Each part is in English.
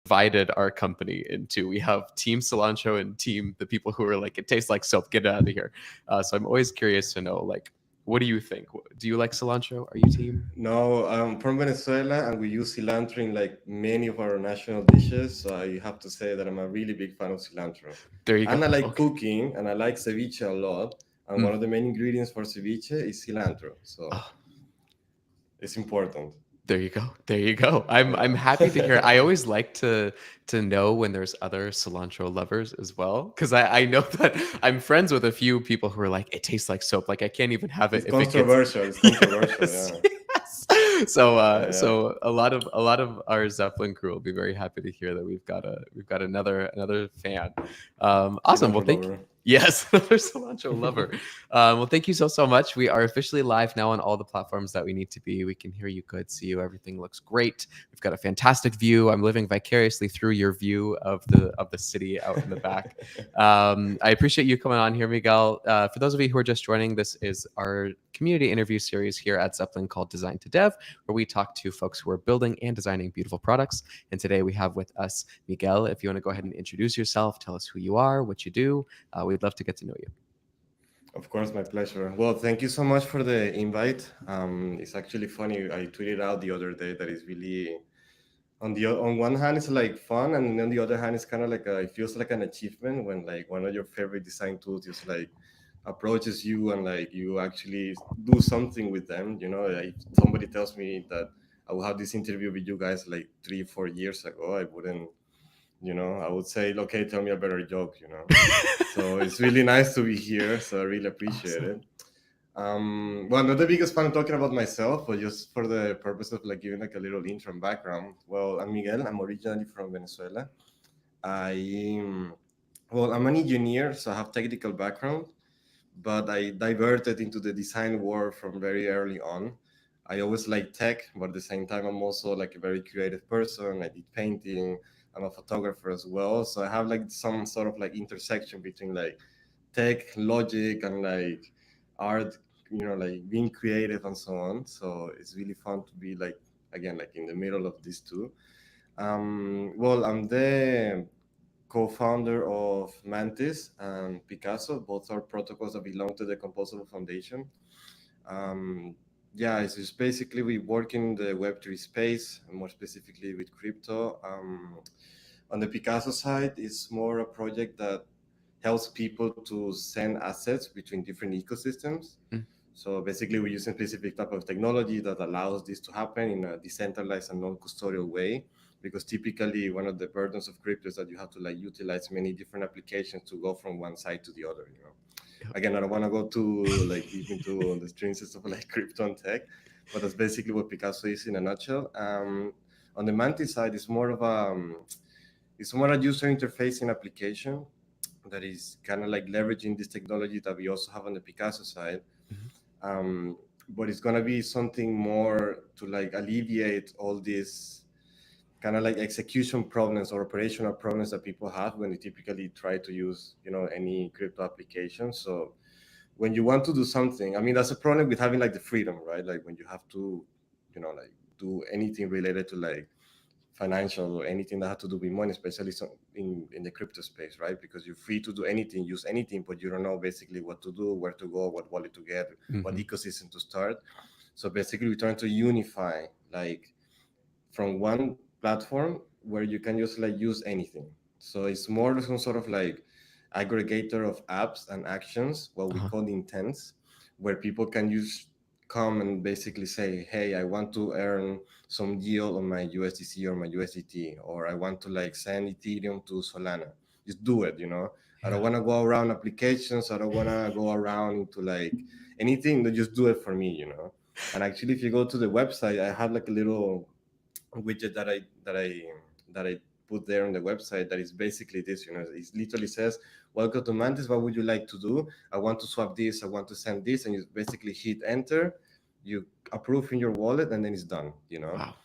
divided our company into. We have Team Cilantro and Team the people who are like, it tastes like soap, get it out of here. So I'm always curious to know, like, what do you think? Do you like cilantro? Are you team? No, I'm from Venezuela, and we use cilantro in like many of our national dishes. So I have to say that I'm a really big fan of cilantro. There you go. And I like Okay. cooking, and I like ceviche a lot. And one Mm. of the main ingredients for ceviche is cilantro. So Oh, it's important. there you go. There you go. I'm happy to hear. Yeah. I always like to know when there's other cilantro lovers as well, because I know that I'm friends with a few people who are like, it tastes like soap. Like I can't even have it It's if it gets. controversial. It's controversial. Yes, Yeah. yes. So Yeah. so a lot of our Zeppelin crew will be very happy to hear that we've got another fan. Awesome. Well, Cilantro thank you. lover. Yes, another cilantro lover. Well, thank you so much. We are officially live now on all the platforms that we need to be. We can hear you good, see you. Everything looks great. We've got a fantastic view. I'm living vicariously through your view of the city out in the back. I appreciate you coming on here, Miguel. For those of you who are just joining, this is our community interview series here at Zeppelin called Design to Dev, where we talk to folks who are building and designing beautiful products. And today we have with us Miguel. If you want to go ahead and introduce yourself, tell us who you are, what you do. We'd love to get to know you. Of course, my pleasure. Well, thank you so much for the invite. It's actually funny. I tweeted out the other day that it's really on one hand it's like fun, and on the other hand it's kind of like it feels like an achievement when like one of your favorite design tools just like approaches you and like you actually do something with them. Like somebody tells me that I will have this interview with you guys like 3 4 years ago, I wouldn't, I would say, okay, tell me a better joke. So it's really nice to be here, so I really appreciate Awesome. it. Well, I'm not the biggest fan of talking about myself, but just for the purpose of like giving like a little intro and background. Well, I'm Miguel. I'm originally from Venezuela. I well, I'm an engineer, so I have technical background, but I diverted into the design world from very early on. I always like tech, but at the same time, I'm also like a very creative person. I did painting. I'm a photographer as well, so I have like some sort of like intersection between like tech, logic, and like art. Like being creative and so on. So it's really fun to be like again like in the middle of these two. Well, I'm the co-founder of Mantis and Picasso. Both are protocols that belong to the Composable Foundation. Um, yeah, it's just basically we work in the Web3 space, and more specifically with crypto. On the Picasso side, it's more a project that helps people to send assets between different ecosystems. Mm. So basically, we use a specific type of technology that allows this to happen in a decentralized and non-custodial way. Because typically, one of the burdens of crypto is that you have to like utilize many different applications to go from one side to the other. Yep. Again, I don't want to go too like deep into the strings of like crypto and tech, but that's basically what Picasso is in a nutshell. On the Mantis side, it's more a user interfacing application that is kind of like leveraging this technology that we also have on the Picasso side. Mhm. But it's gonna be something more to like alleviate all these kind of like execution problems or operational problems that people have when they typically try to use any crypto application. So when you want to do something, I mean, that's a problem with having like the freedom, right? Like when you have to like do anything related to like financial or anything that had to do with money, especially in the crypto space, right? Because you're free to do anything, use anything, but you don't know basically what to do, where to go, what wallet to get, what Mhm. ecosystem to start. So basically, we're trying to unify like from one platform where you can just like use anything. So it's more some sort of like aggregator of apps and actions, what we Uh-huh. call intents, where people can use come and basically say, hey, I want to earn some yield on my USDC or my USDT, or I want to like send Ethereum to Solana. Just do it. I don't Yeah. want to go around applications. I don't want to go around into like anything. Just do it for me. And actually, if you go to the website, I have like a little widget that I put there on the website that is basically this. It literally says, "Welcome to Mantis. What would you like to do? I want to swap this. I want to send this," and you basically hit enter. You approve in your wallet, and then it's done. Wow.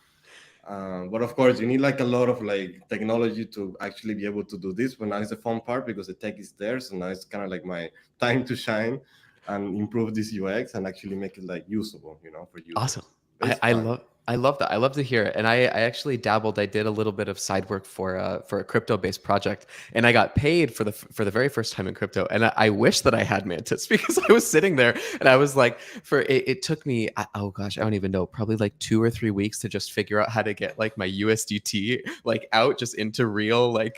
But of course, you need like a lot of like technology to actually be able to do this. But now it's the fun part because the tech is there. So now it's kind of like my time to shine and improve this UX and actually make it like usable, for Awesome. users. But it's I fun. love I love that. I love to hear it. And I actually dabbled. I did a little bit of side work for a crypto based project, and I got paid for the very first time in crypto. And I wish that I had Mantis because I was sitting there and I was like, it took me oh gosh, I don't even know, probably like 2 or 3 weeks to just figure out how to get like my USDT like out just into real like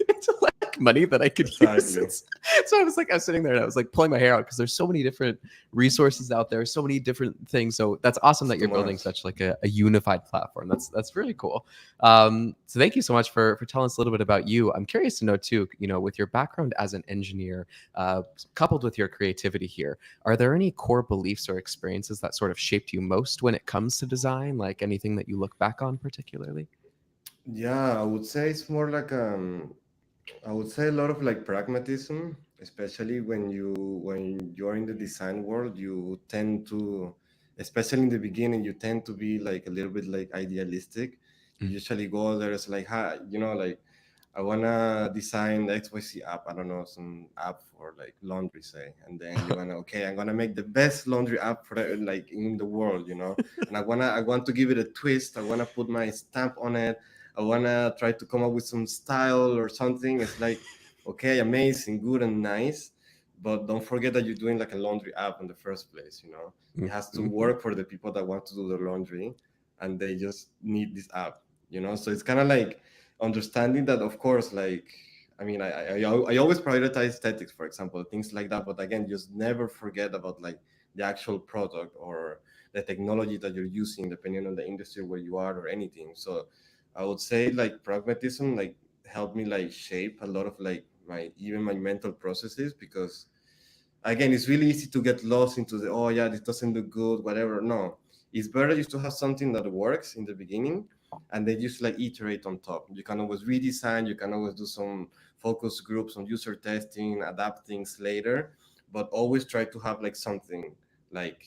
into like money that I could use. Exactly. So I was sitting there and I was like pulling my hair out because there's so many different resources out there, so many different things. So that's awesome It's that too you're building much. such like a unified platform. That's really cool. So thank you so much for telling us a little bit about you. I'm curious to know too, you know, with your background as an engineer, coupled with your creativity here, are there any core beliefs or experiences that sort of shaped you most when it comes to design? Like anything that you look back on particularly? Yeah, I would say it's more like I would say a lot of like pragmatism, especially when you're in the design world, you tend to, especially in the beginning, you tend to be like a little bit like idealistic. You Mm. usually go there as like, hi, you know, like I wanna design the XYZ app. I don't know, some app for like laundry, say, and then you wanna, okay, I'm gonna make the best laundry app for like in the world, you know, and I want to give it a twist. I wanna put my stamp on it. I wanna try to come up with some style or something. It's like, okay, amazing, good and nice, but don't forget that you're doing like a laundry app in the first place. You know, it has to Mhm. work for the people that want to do their laundry, and they just need this app. You know, so it's kind of like understanding that, of course, like. I mean, I always prioritize aesthetics, for example, things like that. But again, just never forget about like the actual product or the technology that you're using, depending on the industry where you are or anything. So I would say like pragmatism like helped me like shape a lot of like my even my mental processes, because again it's really easy to get lost into the, oh yeah, this doesn't look good, whatever. No, it's better just to have something that works in the beginning and then just like iterate on top. You can always redesign, you can always do some focus groups on user testing, adapt things later, but always try to have like something like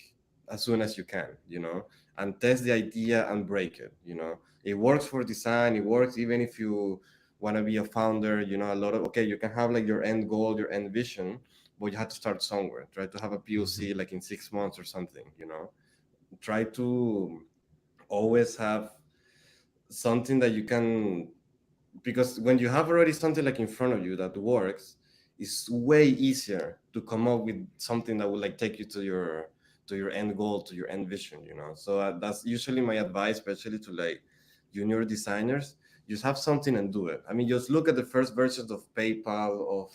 as soon as you can, you know, and test the idea and break it, you know. It works for design, it works even if you want to be a founder, you know. A lot of, okay, you can have like your end goal, your end vision, but you have to start somewhere. Try to have a Mhm. POC like in 6 months or something, you know. Try to always have something that you can, because when you have already something like in front of you that works, it's way easier to come up with something that will like take you to your end goal, to your end vision, you know. So that's usually my advice, especially to like junior designers. Just have something and do it. I mean, just look at the first versions of PayPal, of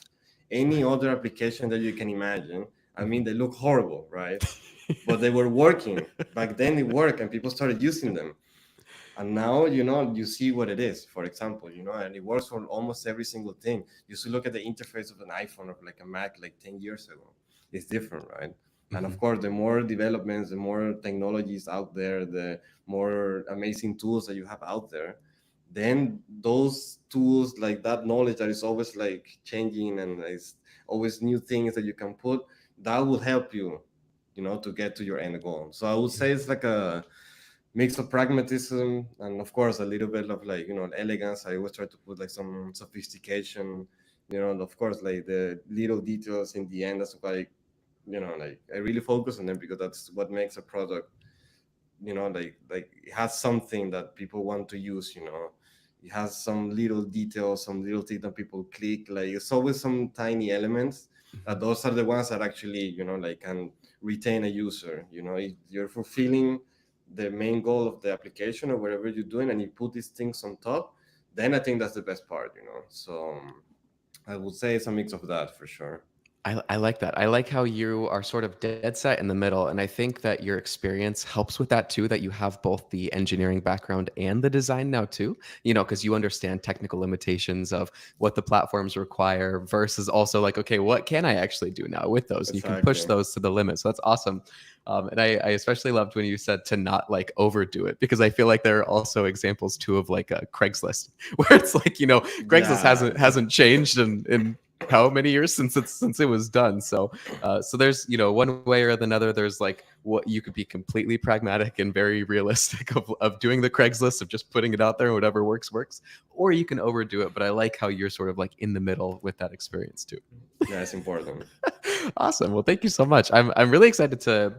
any other application that you can imagine. I mean, Mhm. they look horrible, right? But they were working back then. It worked and people started using them, and now, you know, you see what it is, for example, you know, and it works for almost every single thing. You should look at the interface of an iPhone or like a Mac like 10 years ago. It's different, right? And of Mhm. course, the more developments, the more technologies out there, the more amazing tools that you have out there, then those tools, like that knowledge that is always like changing and is always new things that you can put, that will help you, you know, to get to your end goal. So I would say it's like a mix of pragmatism and of course a little bit of like, you know, elegance. I always try to put like some sophistication, you know, and of course like the little details in the end. That's why, you know, like I really focus on them, because that's what makes a product, you know, like it has something that people want to use, you know. It has some little details, some little thing that people click. Like it's always some tiny elements, Mhm. those are the ones that actually, you know, like can retain a user. You know, if you're fulfilling the main goal of the application or whatever you're doing and you put these things on top, then I think that's the best part, you know. So I would say it's a mix of that for sure. I like that. I like how you are sort of dead set in the middle. And I think that your experience helps with that too, that you have both the engineering background and the design now too, you know, because you understand technical limitations of what the platforms require versus also like, okay, what can I actually do now with those? And you can push Exactly. those to the limit. So that's awesome. And I especially loved when you said to not like overdo it, because I feel like there are also examples too of like a Craigslist where it's like, you know, Craigslist Yeah. hasn't changed in how many years since it was done. So there's, you know, one way or another, there's like what you could be completely pragmatic and very realistic of doing the Craigslist, of just putting it out there, whatever works, or you can overdo it. But I like how you're sort of like in the middle with that experience too. Yeah, it's important. Awesome. Well, thank you so much. I'm really excited to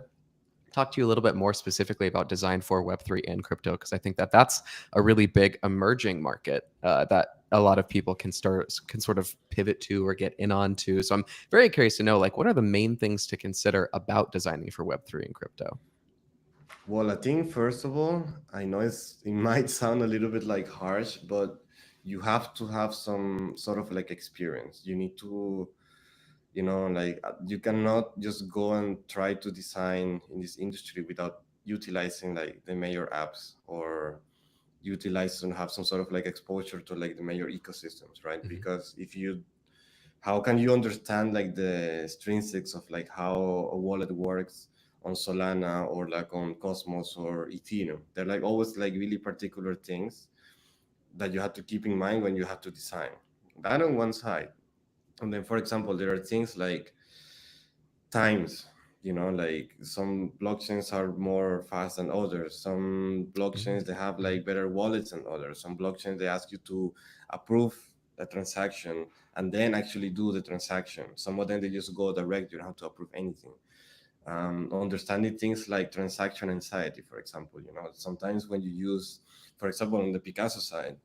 talk to you a little bit more specifically about design for Web3 and crypto, because I think that that's a really big emerging market that a lot of people can sort of pivot to or get in on to. So I'm very curious to know, like, what are the main things to consider about designing for Web3 and crypto? Well, I think first of all, I know it might sound a little bit like harsh, but you have to have some sort of like experience. You need to, like you cannot just go and try to design in this industry without utilizing like the major apps, or utilize and have some sort of like exposure to like the major ecosystems, right? Hmm. Because if you how can you understand like the intrinsics of like how a wallet works on Solana or like on Cosmos or Ethereum? They're like always like really particular things that you have to keep in mind when you have to design. That on one side. And then, for example, there are things like times, like some blockchains are more fast than others. Some blockchains, they have like better wallets than others. Some blockchains, they ask you to approve the transaction and then actually do the transaction. Some of them, they just go direct, you don't have to approve anything. Understanding things like transaction anxiety, for example, sometimes when you use, for example, on the Picasso side,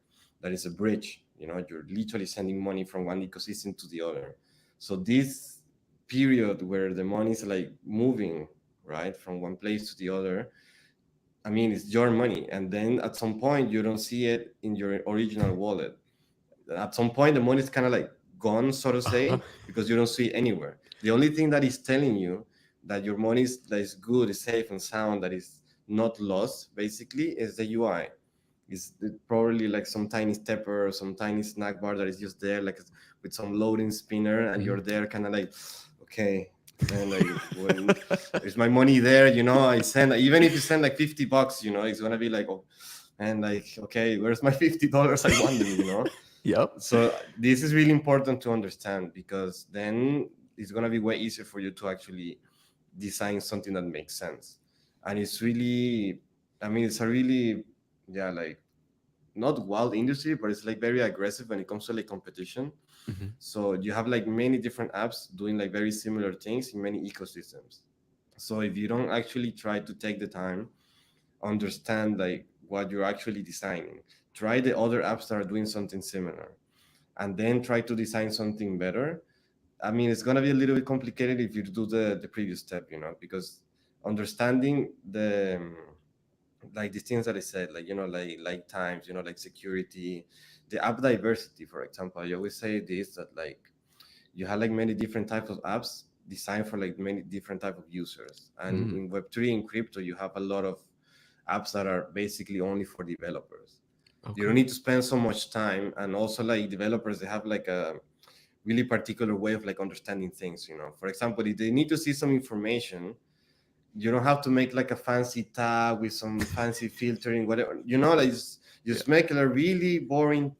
that is a bridge, you're literally sending money from one ecosystem to the other. So this period where the money is like moving right from one place to the other, I mean, it's your money, and then at some point you don't see it in your original wallet. At some point the money is kind of like gone, so to Uh-huh. say, because you don't see it anywhere. The only thing that is telling you that your money is, that is good, is safe and sound, that is not lost, basically, is the UI. It's probably like some tiny stepper or some tiny snack bar that is just there, like with some loading spinner, and you're there kind of like, okay, man, like when there's my money there, I send, even if you send like $50, it's gonna be like, oh, and like, okay, where's my $50? I wonder. Yep. So this is really important to understand, because then it's going to be way easier for you to actually design something that makes sense. And it's really, I mean, it's a really, yeah, like not wild industry, but it's like very aggressive when it comes to like competition. Hmm. So you have like many different apps doing like very similar things in many ecosystems. So if you don't actually try to take the time, understand like what you're actually designing, try the other apps that are doing something similar, and then try to design something better. I mean, it's going to be a little bit complicated if you do the previous step, because understanding the like these things that I said, like, like times, like security, the app diversity, for example. I always say this, that like you have like many different types of apps designed for like many different type of users. And Mm. in Web3 and crypto, you have a lot of apps that are basically only for developers. You don't Okay. need to spend so much time. And also like developers, they have like a really particular way of like understanding things. For example, if they need to see some information, you don't have to make like a fancy tab with some fancy filtering, whatever, like Yeah. just make a really boring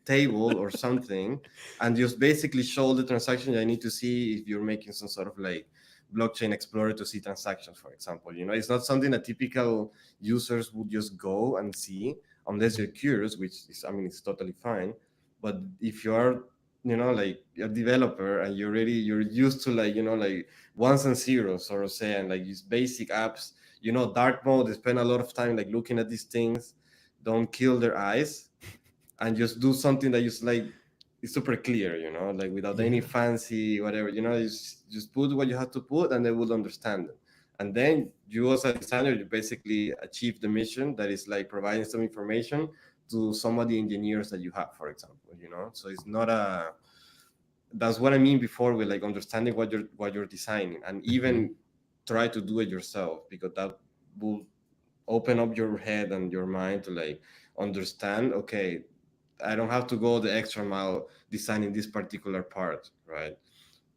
table or something, and just basically show the transaction. I need to see if you're making some sort of like blockchain explorer to see transactions, for example. It's not something that typical users would just go and see, unless you're Mhm. curious, which is, I mean, it's totally fine. But if you are, like a developer, and you're used to like, like ones and zeros, or say, and like use basic apps, dark mode, they spend a lot of time like looking at these things, don't kill their eyes, and just do something that is like, it's super clear, like without any Yeah. fancy whatever, just put what you have to put, and they will understand it. And then you, as a designer, you basically achieve the mission, that is like providing some information to some of the engineers that you have, for example. So it's not a, that's what I mean before, with like understanding what you're designing, and Hmm. even try to do it yourself, because that will open up your head and your mind to like understand, okay, I don't have to go the extra mile designing this particular part, right?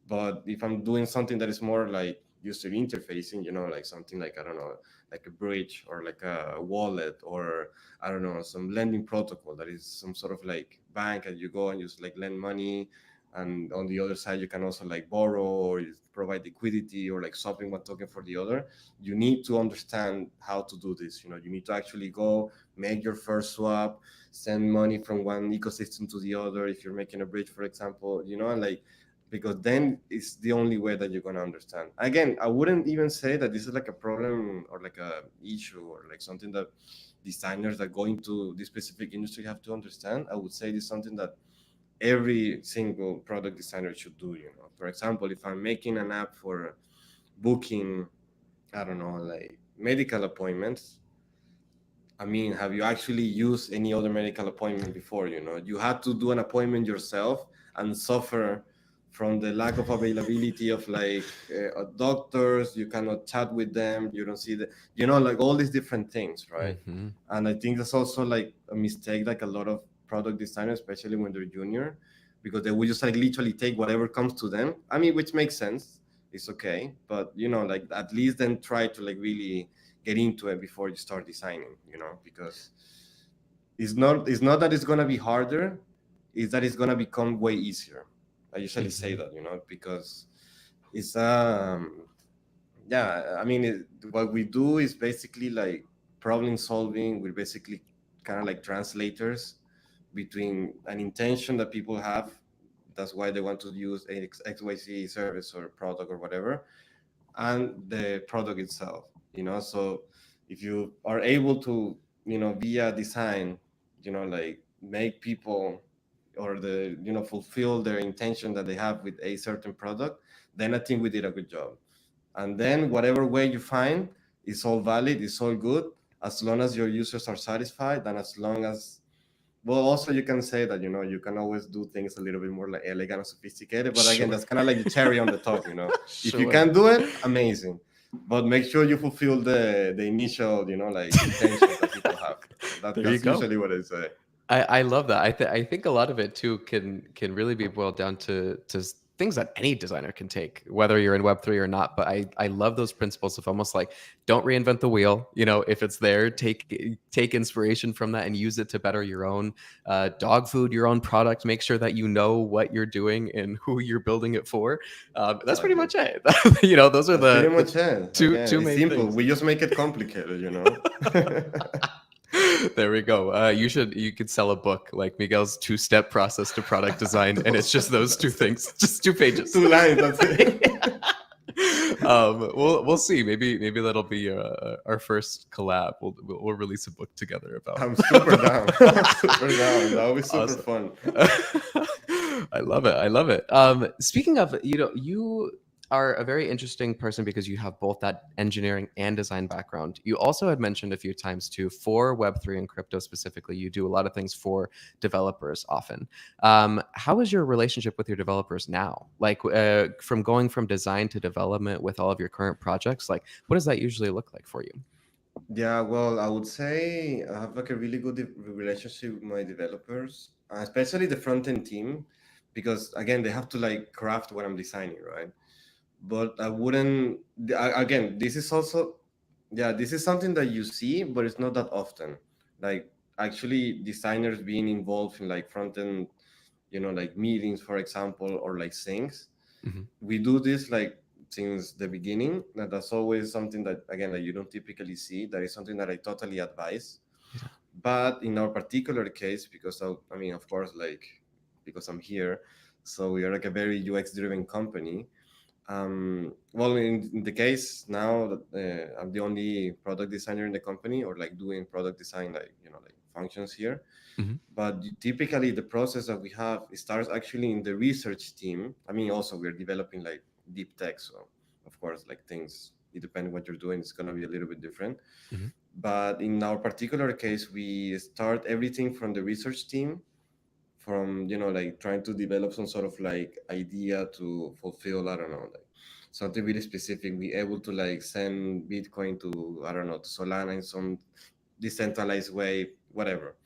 But if I'm doing something that is more like user interfacing, like something like, I don't know, like a bridge, or like a wallet, or I don't know, some lending protocol that is some sort of like bank, and you go and just like lend money, and on the other side you can also like borrow, or you provide liquidity, or like swapping one token for the other. You need to understand how to do this. You need to actually go make your first swap, send money from one ecosystem to the other, if you're making a bridge, for example, and like because then it's the only way that you're going to understand. Again, I wouldn't even say that this is like a problem or like a issue or like something that designers that go into this specific industry have to understand. I would say this is something that every single product designer should do. For example, if I'm making an app for booking, I don't know, like medical appointments, I mean, have you actually used any other medical appointment before? You had to do an appointment yourself and suffer from the lack of availability of like doctors. You cannot chat with them. You don't see like all these different things, right? Mm-hmm. And I think that's also like a mistake, like a lot of product designers, especially when they're junior, because they will just like literally take whatever comes to them. I mean, which makes sense. It's okay, but like at least then try to like really get into it before you start designing, because it's not that it's gonna be harder, it's that it's gonna become way easier. I usually say that, because it's yeah, I mean what we do is basically like problem solving. We're basically kind of like translators between an intention that people have, that's why they want to use a XYZ service or product or whatever, and the product itself. So if you are able to via design like make people or fulfill their intention that they have with a certain product, then I think we did a good job. And then whatever way you find, it's all valid, it's all good, as long as your users are satisfied, and as long as, well, also you can say that you can always do things a little bit more like elegant and sophisticated, but again, Sure. that's kind of like the cherry on the top. If you Sure. can do it, amazing, but make sure you fulfill the initial like intentions that people have. There you That's go. usually what I say. I love that. I think a lot of it too can really be boiled down to things that any designer can take, whether you're in Web3 or not. But I love those principles of almost like, don't reinvent the wheel. If it's there, take inspiration from that and use it to better your own dog food, your own product. Make sure that you know what you're doing and who you're building it for. That's pretty Exactly. much it. Those are That's pretty the much it. two Again, it's main simple. things. We just make it complicated. There we go. You could sell a book like Miguel's two-step process to product design, and it's just those two things, just 2 pages. 2 lines. That's it. We'll see. Maybe that'll be our first collab. We'll release a book together about. I'm super down. I'm super down. That would be super Awesome. fun. I love it. I love it. Speaking of, you are a very interesting person because you have both that engineering and design background. You also had mentioned a few times too, for Web3 and crypto specifically, you do a lot of things for developers often. How is your relationship with your developers now? Like from going from design to development with all of your current projects, like what does that usually look like for you? Yeah, well, I would say I have like a really good relationship with my developers, especially the front end team, because again, they have to like craft what I'm designing, right? But I wouldn't, again, this is also, yeah, this is something that you see, but it's not that often. Like actually designers being involved in like front end, like meetings, for example, or like things. Mm-hmm. We do this like since the beginning. That's always something that again that you don't typically see. That is something that I totally advise. Yeah. But in our particular case, because I mean, of course, like because I'm here, so we are like a very UX driven company. Well, in the case now that I'm the only product designer in the company, or like doing product design, like like functions here. Mm-hmm. But typically, the process that we have, it starts actually in the research team. I mean, also we're developing like deep tech, so of course, like things, it depends what you're doing, it's gonna be a little bit different. Mm-hmm. But in our particular case, we start everything from the research team, from like trying to develop some sort of like idea to fulfill, I don't know, like something really specific. We able to like send Bitcoin to, I don't know, to Solana in some decentralized way, whatever.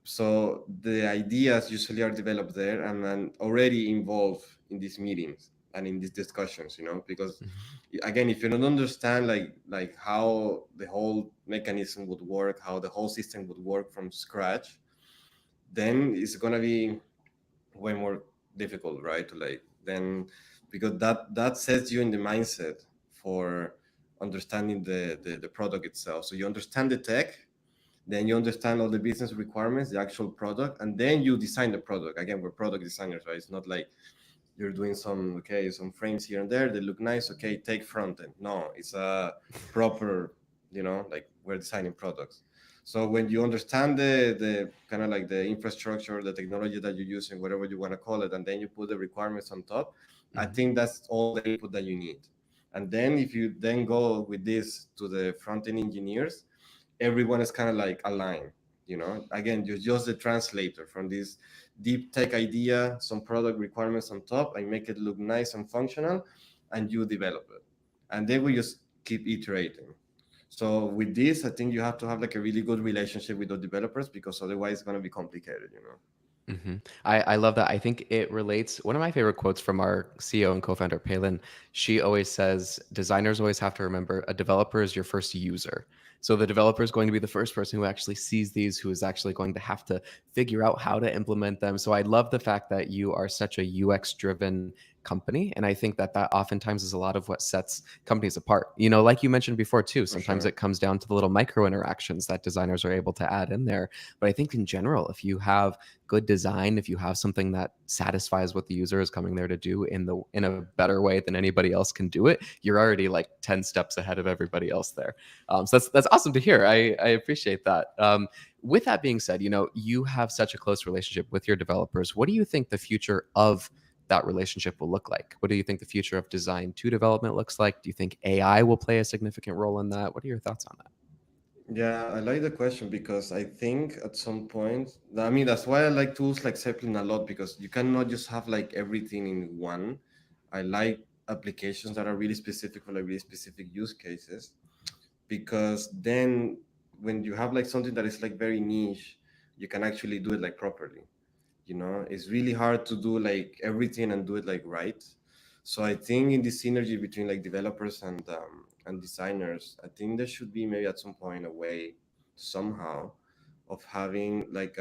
So the ideas usually are developed there and then already involved in these meetings and in these discussions, because again, if you don't understand like how the whole mechanism would work, how the whole system would work from scratch, then it's gonna be way more difficult, right? To like then, because that sets you in the mindset for understanding the product itself. So you understand the tech, then you understand all the business requirements, the actual product, and then you design the product. Again, we're product designers, right? It's not like you're doing some frames here and there, they look nice, okay, take front end. No, it's a proper, like we're designing products. So when you understand the kind of like the infrastructure, the technology that you're using, whatever you want to call it, and then you put the requirements on top, I Mhm. think that's all the input that you need. And then if you then go with this to the front end engineers, everyone is kind of like aligned. Again, you're just the translator from this deep tech idea, some product requirements on top, and make it look nice and functional, and you develop it. And then we just keep iterating. So with this, I think you have to have like a really good relationship with the developers, because otherwise it's going to be complicated. I love that. I think it relates. One of my favorite quotes from our CEO and co-founder Palin, she always says, designers always have to remember a developer is your first user. So the developer is going to be the first person who actually sees these, who is actually going to have to figure out how to implement them. So I love the fact that you are such a UX driven company. And I think that that oftentimes is a lot of what sets companies apart. Like you mentioned before too, For sometimes sure. it comes down to the little micro interactions that designers are able to add in there. But I think in general, if you have good design, if you have something that satisfies what the user is coming there to do in a better way than anybody else can do it, you're already like 10 steps ahead of everybody else there. So that's awesome to hear. I appreciate that. With that being said, you have such a close relationship with your developers. What do you think the future of that relationship will look like? What do you think the future of design to development looks like? Do you think AI will play a significant role in that? What are your thoughts on that? Yeah, I like the question, because I think at some point, I mean, that's why I like tools like Zeppelin a lot, because you cannot just have like everything in one. I like applications that are really specific for like really specific use cases, because then when you have like something that is like very niche, you can actually do it like properly. It's really hard to do like everything and do it like right. So I think in this synergy between like developers and designers, I think there should be maybe at some point a way somehow of having like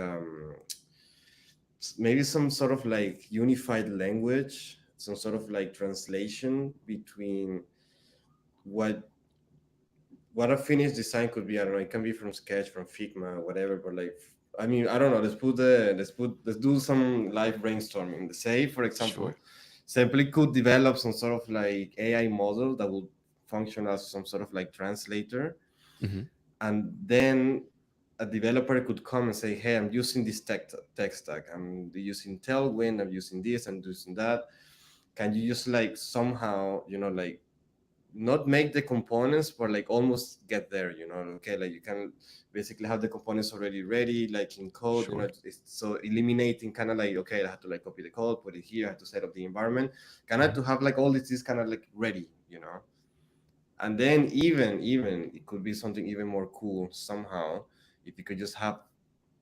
maybe some sort of like unified language, some sort of like translation between what what a finished design could be. I don't know, it can be from Sketch, from Figma, whatever, but like, I mean, I don't know, let's do some live brainstorming. Say, for Sure. example, simply could develop some sort of like AI model that will function as some sort of like translator. Hmm. And then a developer could come and say, hey, I'm using this tech stack, I'm using Tailwind, I'm using this, I'm using that. Can you just like somehow, like not make the components, but like almost get there, okay, like you can basically have the components already ready, like in code, Sure. so eliminating kind of like, okay, I have to like copy the code, put it here, I have to set up the environment, kind of Mhm. to have like all this kind of like ready. And then even it could be something even more cool somehow, if you could just have,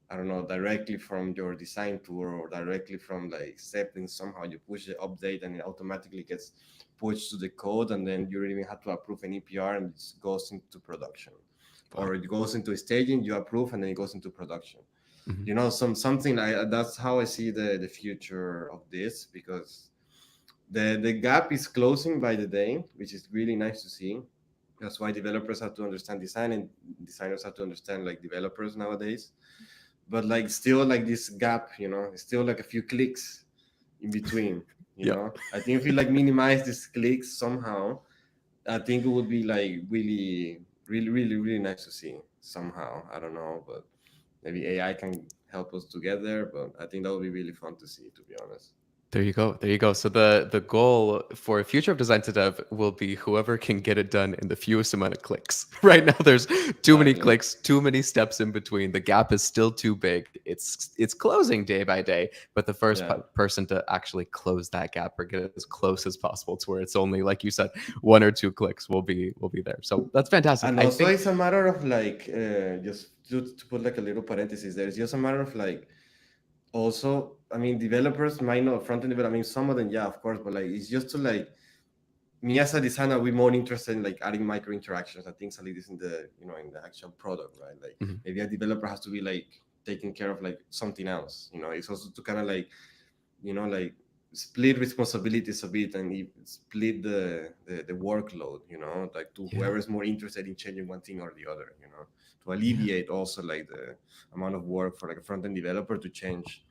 I don't know, directly from your design tool, or directly from like Zeppelin, somehow you push the update and it automatically gets pushed to the code, and then you don't even have to approve an EPR, and it goes into production. Wow. Or it goes into staging, you approve, and then it goes into production. Mhm. Something like that's how I see the future of this, because the gap is closing by the day, which is really nice to see. That's why developers have to understand design, and designers have to understand like developers nowadays. But like still like this gap, it's still like a few clicks in between. Yep. I think if you like minimize these clicks somehow, I think it would be like really, really, really, really nice to see somehow. I don't know, but maybe AI can help us together. But I think that would be really fun to see, to be honest. There you go. There you go. So the goal for future of design to dev will be whoever can get it done in the fewest amount of clicks. Right now, there's too many Exactly. clicks, too many steps in between. The gap is still too big. It's closing day by day, but the first Yeah. person to actually close that gap or get as close as possible to where it's only, like you said, one or two clicks will be there. So that's fantastic. And I also, think. it's a matter of like, just to put like a little parenthesis there, it's just a matter of like, also, I mean, developers might not front end development. I mean, some of them, yeah, of course, but like, it's just to like, me as a designer, we're more interested in like adding micro interactions and things like this in the, in the actual product, right? Like Mhm. maybe a developer has to be like taking care of like something else. It's also to kind of like, like split responsibilities a bit, and split the workload, like to Yeah. whoever's more interested in changing one thing or the other, to Yeah. alleviate also like the amount of work for like a front end developer to change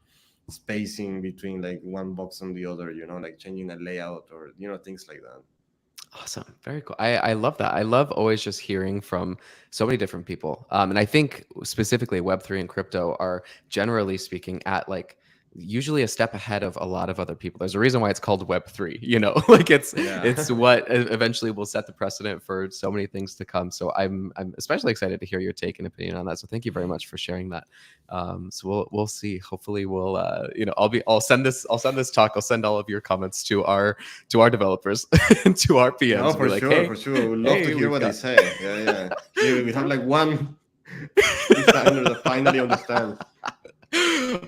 spacing between like one box and the other, like changing a layout or things like that. Awesome. Very cool. I love that. I love always just hearing from so many different people. And I think specifically Web3 and crypto are generally speaking at like usually a step ahead of a lot of other people. There's a reason why it's called Web3, like it's Yeah. what eventually will set the precedent for so many things to come. So I'm especially excited to hear your take and opinion on that. So thank you very much for sharing that. So we'll see. Hopefully we'll I'll send this talk. I'll send all of your comments to our developers and to our PMs No, and be for like, sure, hey, for sure. We'd love to hey, hear we've what they got say. Yeah, yeah. Here we have like one designer that finally understands.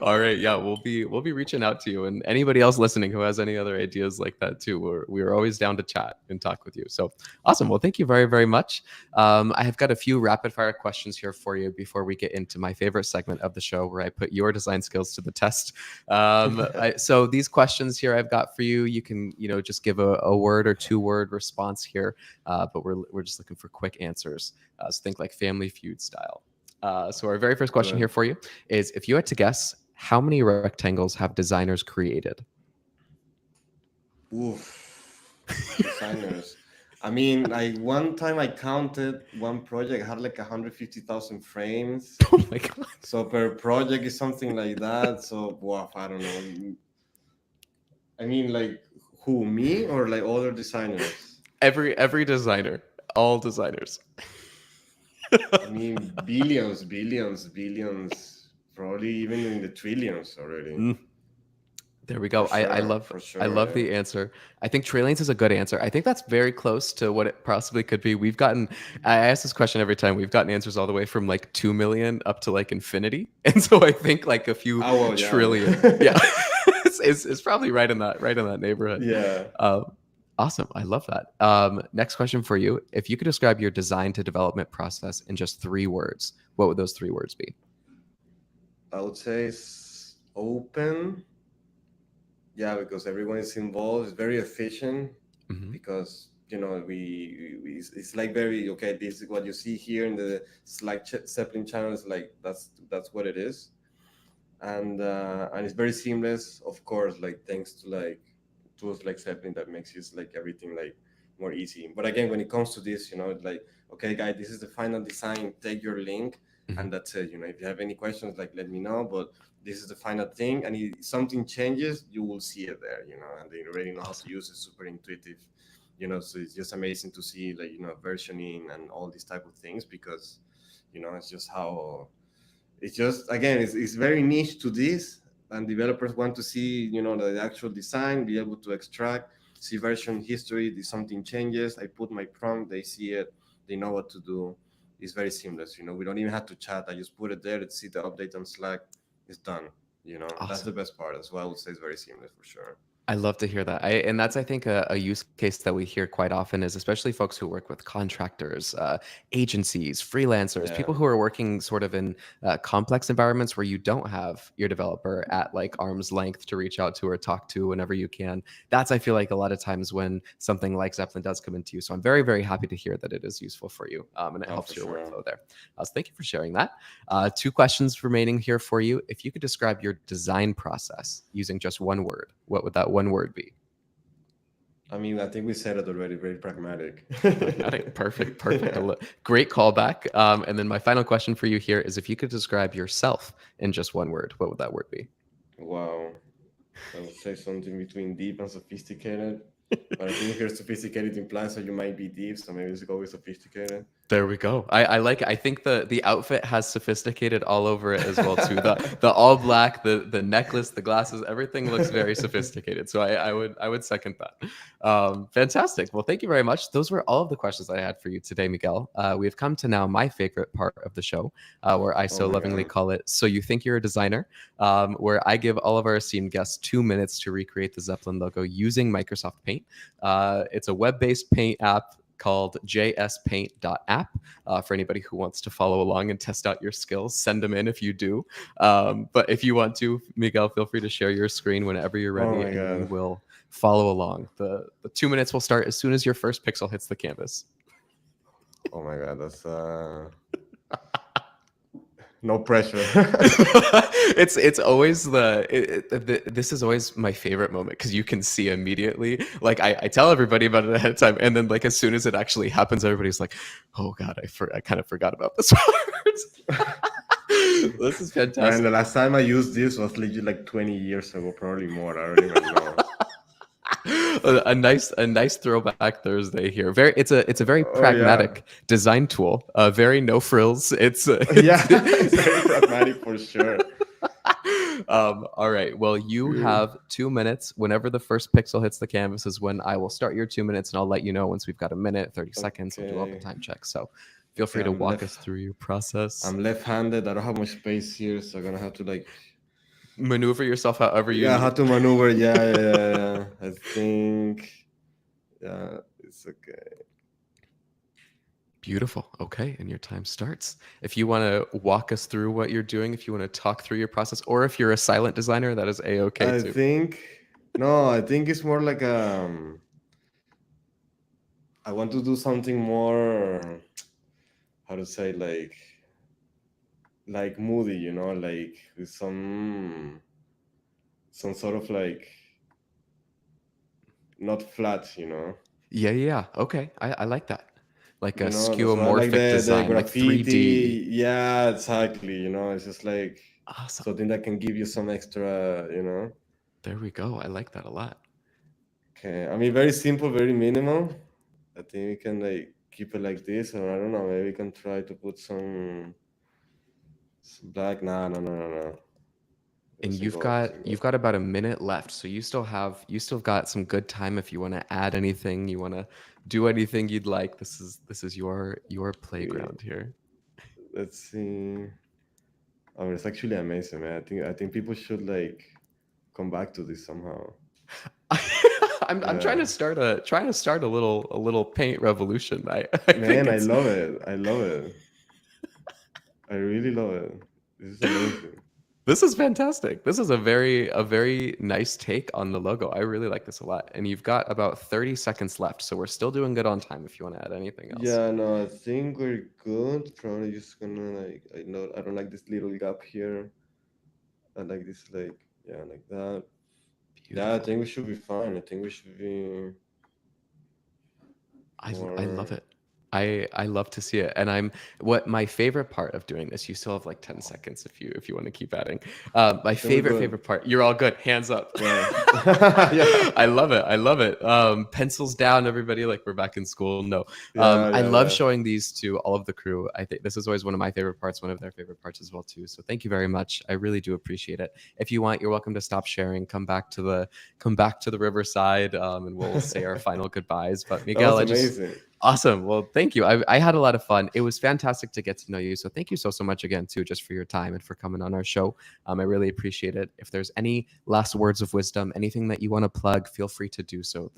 all right, yeah, we'll be reaching out to you and anybody else listening who has any other ideas like that too. We're always down to chat and talk with you. So awesome. Well, thank you very, very much. I have got a few rapid fire questions here for you before we get into my favorite segment of the show where I put your design skills to the test. So these questions here I've got for you, you can just give a word or 2-word response here, but we're just looking for quick answers. So think like Family Feud style. So our very first question Good. here for you is, if you had to guess, how many rectangles have designers created? Oof. Designers. I mean, like one time I counted one project had like 150,000 frames. Oh my god! So per project is something like that. So, wow, I don't know. I mean, like who, me or like other designers? Every designer, all designers. I mean, billions, billions, billions, probably even in the trillions already. Mm, there we go. For I sure, love yeah. the answer. I think trillions is a good answer. I think that's very close to what it possibly could be. I ask this question every time. We've gotten answers all the way from like 2 million up to like infinity, and so I think like a few Oh well, trillion, yeah, yeah. is probably right in that neighborhood. Yeah. Um, awesome. I love that. Next question for you. If you could describe your design to development process in just 3 words, what would those 3 words be? I would say it's open. Yeah, because everyone is involved. It's very efficient Hmm. because it's like very okay. This is what you see here in the Slack Zeppelin channel. Is like that's what it is, and it's very seamless. Of course, like thanks to like tools like Zeppelin that makes it like everything like more easy. But again, when it comes to this, it's like okay, guys, this is the final design. Take your link, Hmm. and that's it. If you have any questions, like let me know. But this is the final thing, and if something changes, you will see it there. And they already know how to Awesome. use it. Super intuitive. So it's just amazing to see like versioning and all these type of things because it's just how it's just again it's very niche to this, and developers want to see the actual design, be able to extract, see version history. If something changes, I put my prompt, they see it, they know what to do. It's very seamless. We don't even have to chat. I just put it there, let's see the update on Slack. It's done. That's the Awesome. best part as well. I would say it's very seamless for sure. I love to hear that. And that's, I think, a use case that we hear quite often is especially folks who work with contractors, agencies, freelancers, Yeah. people who are working sort of in complex environments where you don't have your developer at like arm's length to reach out to or talk to whenever you can. That's, I feel like, a lot of times when something like Zeppelin does come into you. So I'm very, very happy to hear that it is useful for you, and it Oh, for helps your sure. workflow there. So thank you for sharing that. 2 questions remaining here for you. If you could describe your design process using just 1 word, what would that 1 word be? I mean, I think we said it already. Very pragmatic. Pragmatic. Perfect. Perfect. Yeah. Great callback. And then my final question for you here is, if you could describe yourself in just 1 word, what would that word be? Wow. I would say something between deep and sophisticated. But I think if you're sophisticated implies that you might be deep, so maybe let's go with sophisticated. There we go. I like it. I think the outfit has sophisticated all over it as well too. The all black, the necklace, the glasses, everything looks very sophisticated. So I would second that. Fantastic. Well, thank you very much. Those were all of the questions I had for you today, Miguel. We've come to now my favorite part of the show, where I Oh so my lovingly god. call it "So You Think You're a Designer," where I give all of our esteemed guests 2 minutes to recreate the Zeppelin logo using Microsoft Paint. It's a web-based paint app called jspaint.app. For anybody who wants to follow along and test out your skills, send them in if you do. But if you want to, Miguel, feel free to share your screen whenever you're Oh ready, my and we god. will follow along. The 2 minutes will start as soon as your first pixel hits the canvas. Oh my god. That's No pressure. It's always this is always my favorite moment because you can see immediately. Like I tell everybody about it ahead of time, and then like as soon as it actually happens, everybody's like, "Oh God, I kind of forgot about this part." This is Man, the fantastic. last time I used this was legit like 20 years ago, probably more. I don't even know. A nice throwback Thursday here. It's a very Oh yeah. pragmatic design tool. Very no frills. It's Yeah, it's very pragmatic for sure. all right. Well, you Good. have 2 minutes. Whenever the first pixel hits the canvas is when I will start your 2 minutes, and I'll let you know once we've got a minute, 30 seconds. I'll do all the Okay. time checks. So feel Okay, free to walk us through your process. I'm left-handed. I don't have much space here, so I'm gonna have to like, Maneuver yourself however you yeah, how need. to maneuver. Yeah, yeah, yeah, yeah. I think, yeah, it's okay. Beautiful. Okay. And your time starts. If you want to walk us through what you're doing, if you want to talk through your process, or if you're a silent designer, that is A-OK I too. think no, I think it's more like I want to do something more, how to say, like moody, like with some sort of like not flat. Yeah, yeah, yeah. Okay. I like that. Like a That's why I like skeuomorphic the design, like 3D. graffiti. Yeah, exactly. It's just like Awesome. something that can give you some extra. There we go. I like that a lot. Okay, I mean, very simple, very minimal. I think we can like keep it like this, or I don't know, maybe we can try to put some black. Nah, no, no, no, no. It And doesn't you've go. It got doesn't go. you've got about a minute left, so you still got some good time if you want to add anything, you want to do anything you'd like. This is your Okay, playground here. let's see. I mean, it's actually amazing, man. I think people should like come back to this somehow. I'm Yeah, trying to start a little paint revolution. I think man, I it's love it. I love it. I really love it. This is amazing. this is fantastic. This is a very nice take on the logo. I really like this a lot. And you've got about 30 seconds left, so we're still doing good on time if you want to add anything else. Yeah, no, I think we're good. Probably just gonna like I know I don't like this little gap here. I like this like yeah, like that. Yeah, I Beautiful. think we should be fine. I think we should be I love more it. I love to see it. And what my favorite part of doing this, you still have like 10 seconds if you want to keep adding. My I think we're favorite good. part, you're all good. Hands up. Yeah. Yeah. I love it. I love it. Pencils down, everybody. Like we're back in school. No, Yeah, I yeah, love yeah. showing these to all of the crew. I think this is always one of my favorite parts, one of their favorite parts as well too. So thank you very much. I really do appreciate it. If you want, you're welcome to stop sharing. Come back to the riverside, and we'll say our final goodbyes. But That Miguel, was I just amazing. awesome. Well, thank you. I had a lot of fun. It was fantastic to get to know you. So thank you so much again too, just for your time and for coming on our show. I really appreciate it. If there's any last words of wisdom, anything that you want to plug, feel free to do so.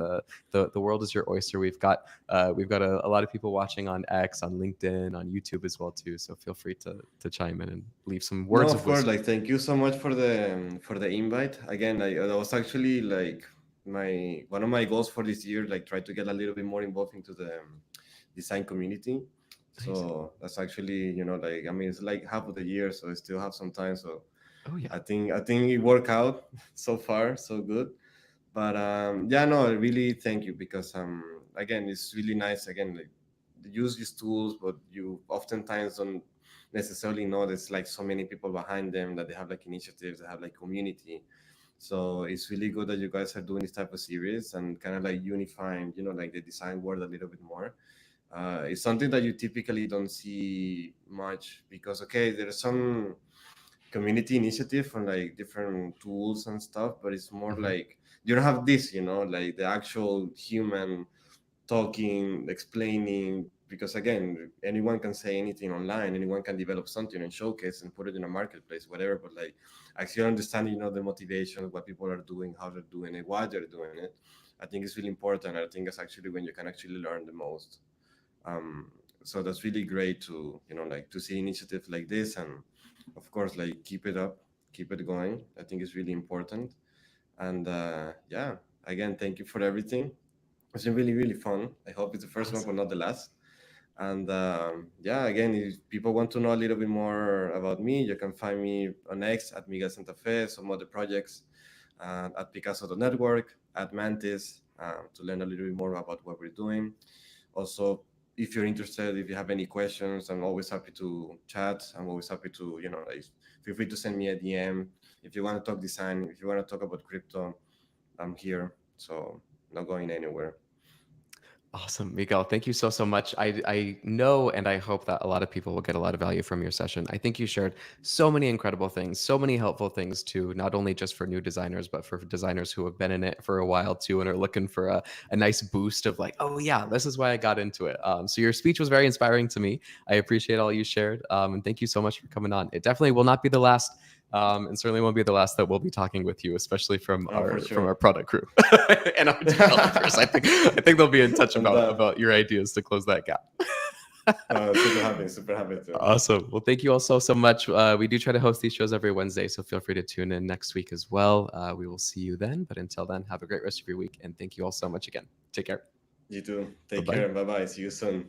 The world is your oyster. We've got a lot of people watching on X, on LinkedIn, on YouTube as well too. So feel free to chime in and leave some No, words of of course. wisdom. Like, thank you so much for the invite. Again, that was actually like my one of my goals for this year. Like, try to get a little bit more involved into the design community. Amazing. So that's actually, like I mean, it's like half of the year, so I still have some time. So Oh yeah. I think it worked out so far, so good. But yeah, no, really thank you because again, it's really nice. Again, like use these tools, but you oftentimes don't necessarily know there's like so many people behind them, that they have like initiatives, they have like community. So it's really good that you guys are doing this type of series and kind of like unifying, like the design world a little bit more. It's something that you typically don't see much because okay, there's some community initiative on like different tools and stuff, but it's more Hmm. like you don't have this, like the actual human talking, explaining, because again, anyone can say anything online, anyone can develop something and showcase and put it in a marketplace, whatever, but like actually understanding, the motivation, what people are doing, how they're doing it, why they're doing it, I think it's really important. I think it's actually when you can actually learn the most. um, so that's really great to, like to see initiatives like this, and of course like keep it up, keep it going. I think it's really important. And yeah, again, thank you for everything. It's been really, really fun. I hope it's the first one, Awesome. but not the last. And yeah, again, if people want to know a little bit more about me, you can find me on X at Miguel Santafé, some other projects at Picasso.network, at Mantis, to learn a little bit more about what we're doing. Also, if you're interested, if you have any questions, I'm always happy to chat. I'm always happy to, like, feel free to send me a DM. If you want to talk design, if you want to talk about crypto, I'm here. So, not going anywhere. Awesome, Miguel. Thank you so much. I know and I hope that a lot of people will get a lot of value from your session. I think you shared so many incredible things, so many helpful things too, not only just for new designers, but for designers who have been in it for a while too and are looking for a nice boost of like, oh yeah, this is why I got into it. So your speech was very inspiring to me. I appreciate all you shared. And thank you so much for coming on. It definitely will not be the last. And certainly won't be the last that we'll be talking with you, especially from Oh, for our sure. product crew and our developers. I think they'll be in touch And about your ideas to close that gap. super happy to. Awesome. Well, thank you all so much. We do try to host these shows every Wednesday, so feel free to tune in next week as well. We will see you then. But until then, have a great rest of your week, and thank you all so much again. Take care. You too. Bye Take care bye. and bye bye. See you soon.